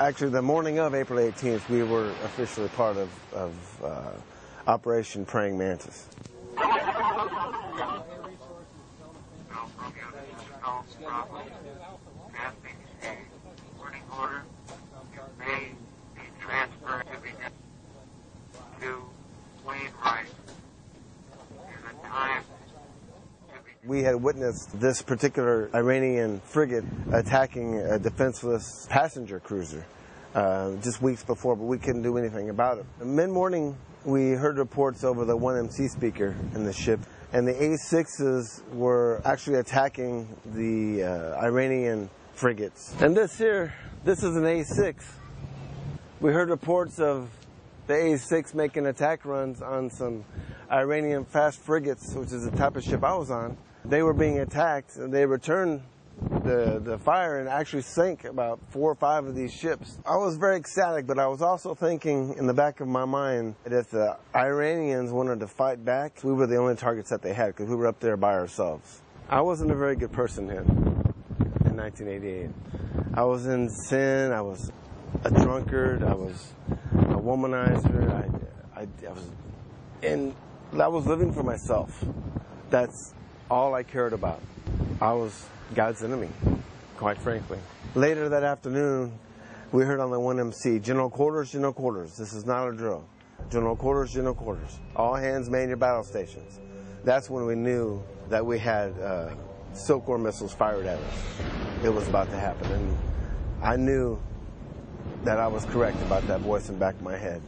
Actually, the morning of April 18th, we were officially part of Operation Praying Mantis. We had witnessed this particular Iranian frigate attacking a defenseless passenger cruiser just weeks before, but we couldn't do anything about it. Mid-morning, we heard reports over the 1MC speaker in the ship, and the A6s were actually attacking the Iranian frigates. And this is an A6. We heard reports of the A6 making attack runs on some Iranian fast frigates, which is the type of ship I was on. They were being attacked, and they returned the fire and actually sank about 4 or 5 of these ships. I was very ecstatic, but I was also thinking in the back of my mind that if the Iranians wanted to fight back, we were the only targets that they had because we were up there by ourselves. I wasn't a very good person then in 1988. I was in sin, I was a drunkard, I was a womanizer, I was living for myself. That's all I cared about. I was God's enemy, quite frankly. Later that afternoon, we heard on the 1MC, General Quarters, General Quarters. This is not a drill. General Quarters, General Quarters. All hands man your battle stations. That's when we knew that we had Silkworm missiles fired at us. It was about to happen, and I knew that I was correct about that voice in the back of my head.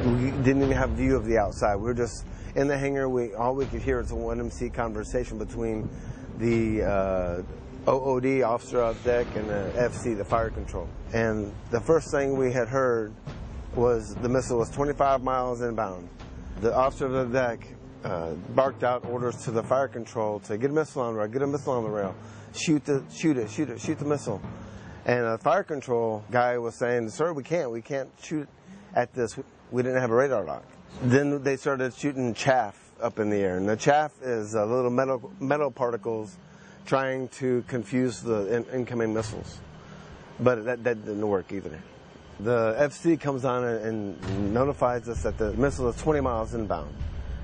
We didn't even have view of the outside. We were just in the hangar. All we could hear was a 1MC conversation between the OOD, officer of deck, and the FC, the fire control. And the first thing we had heard was the missile was 25 miles inbound. The officer of the deck barked out orders to the fire control to get a missile on the rail, get a missile on the rail, shoot the missile. And the fire control guy was saying, sir, we can't shoot at this. We didn't have a radar lock. Then they started shooting chaff up in the air. And the chaff is little metal particles trying to confuse the incoming missiles. But that didn't work either. The FC comes on and notifies us that the missile is 20 miles inbound.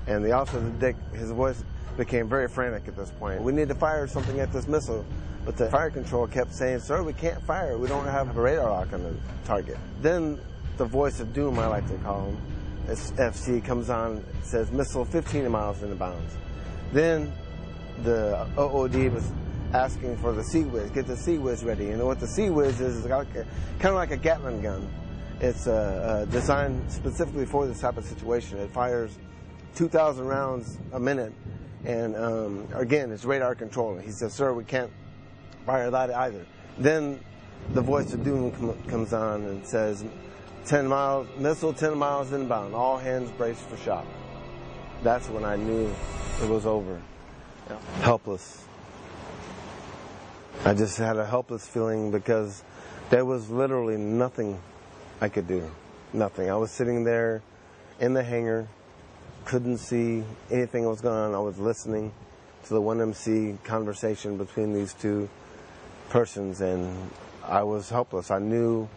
And the officer of the deck, his voice became very frantic at this point. We need to fire something at this missile. But the fire control kept saying, sir, we can't fire. We don't have a radar lock on the target. Then the voice of doom, I like to call him, FC comes on and says, missile 15 miles inbound. Then the OOD was asking for the Sea Whiz, get the Sea Whiz ready. And what the Sea Whiz is kind of like a Gatling gun. It's designed specifically for this type of situation. It fires 2,000 rounds a minute. And again, it's radar controlled. He says, sir, we can't fire that either. Then the voice of doom comes on and says, missile 10 miles inbound, all hands brace for shock. That's when I knew it was over. Helpless. I just had a helpless feeling because there was literally nothing I could do. Nothing. I was sitting there in the hangar, couldn't see anything that was going on. I was listening to the 1MC conversation between these two persons, and I was helpless. I knew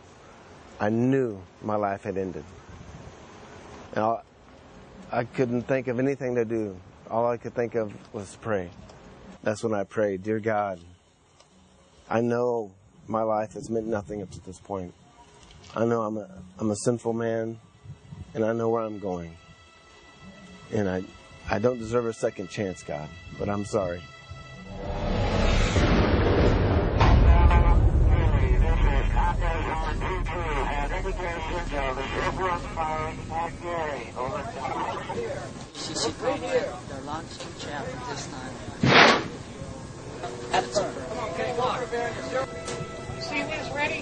my life had ended. And I couldn't think of anything to do. All I could think of was pray. That's when I prayed, dear God, I know my life has meant nothing up to this point. I know I'm a sinful man, and I know where I'm going. And I don't deserve a second chance, God, but I'm sorry. CC combat, they're launching chaff at this time. That's it. Come on, get walk. Sea Whiz ready?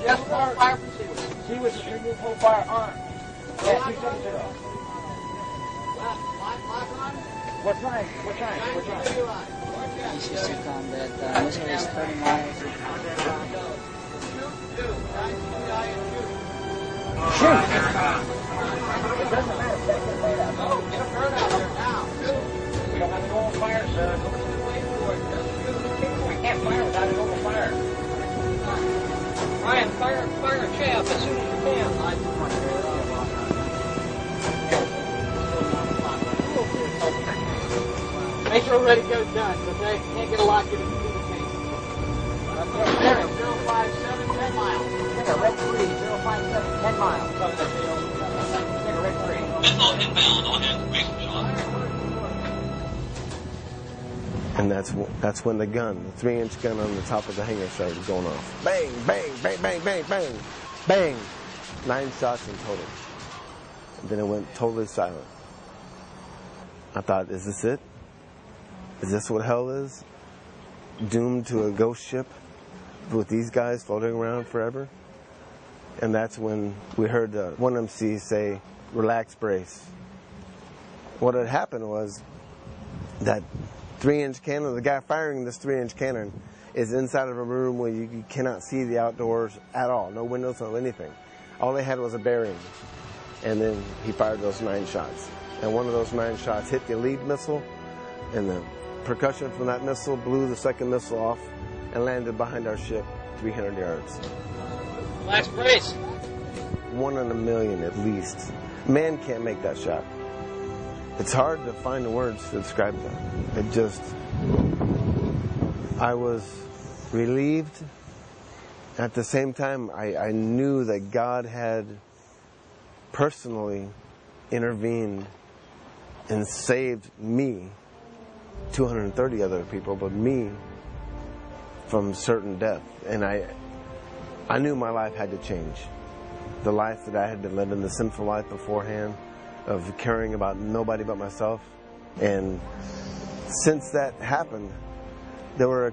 Yes, full fire from Sea Whiz. Sea Whiz is ready, full fire on. Yes, 270. What time? CC combat, missile is 30 miles. Shoot! It doesn't matter. Oh, get a bird out there now. We don't have to go on fire, sir. We can't fire without an open fire. Fire a chaff as soon as you can. Make sure ready to go done, okay? Can't get a lot, get it to the tank. 057, 10 miles. Take a red 3, 057, 10 miles. Take a red 3. Missile inbound on anticipation shot. And that's when the gun, the 3-inch gun on the top of the hangar started going off. Bang, bang, bang, bang, bang, bang, bang. 9 shots in total. And then it went totally silent. I thought, is this it? Is this what hell is? Doomed to a ghost ship with these guys floating around forever? And that's when we heard one MC say, relax, brace. What had happened was that 3-inch cannon, the guy firing this 3-inch cannon is inside of a room where you cannot see the outdoors at all. No windows, no anything. All they had was a bearing. And then he fired those 9 shots. And one of those 9 shots hit the lead missile, and the percussion from that missile blew the second missile off and landed behind our ship 300 yards. Relax, brace. 1 in a million at least. Man can't make that shot. It's hard to find the words to describe that. It just, I was relieved. At the same time, I knew that God had personally intervened and saved me, 230 other people, but me from certain death. And I knew my life had to change. The life that I had been living, the sinful life beforehand, of caring about nobody but myself. And since that happened, there were a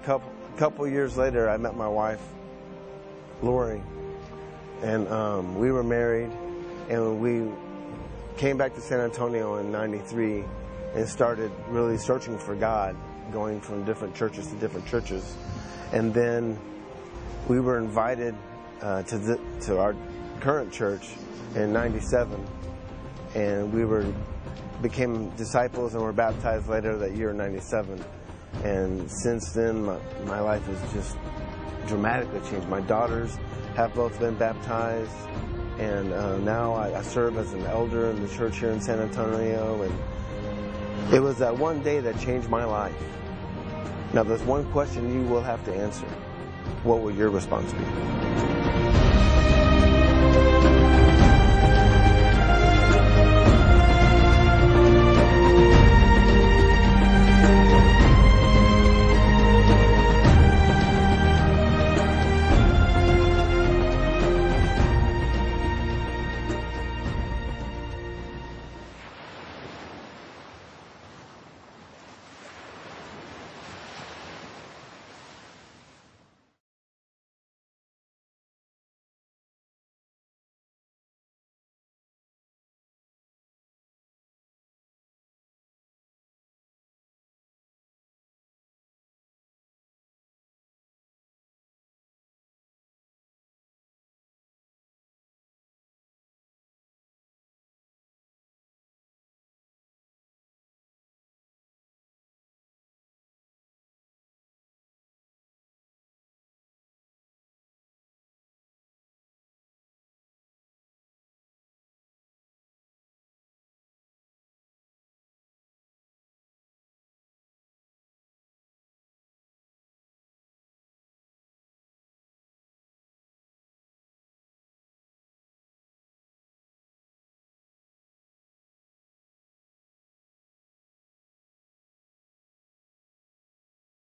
couple years later, I met my wife, Lori, and we were married, and we came back to San Antonio in '93 and started really searching for God, going from different churches to different churches. And then we were invited to our current church in '97, and we became disciples and were baptized later that year in '97. And since then, my life has just dramatically changed. My daughters have both been baptized, and now I serve as an elder in the church here in San Antonio. And it was that one day that changed my life. Now, there's one question you will have to answer. What will your response be?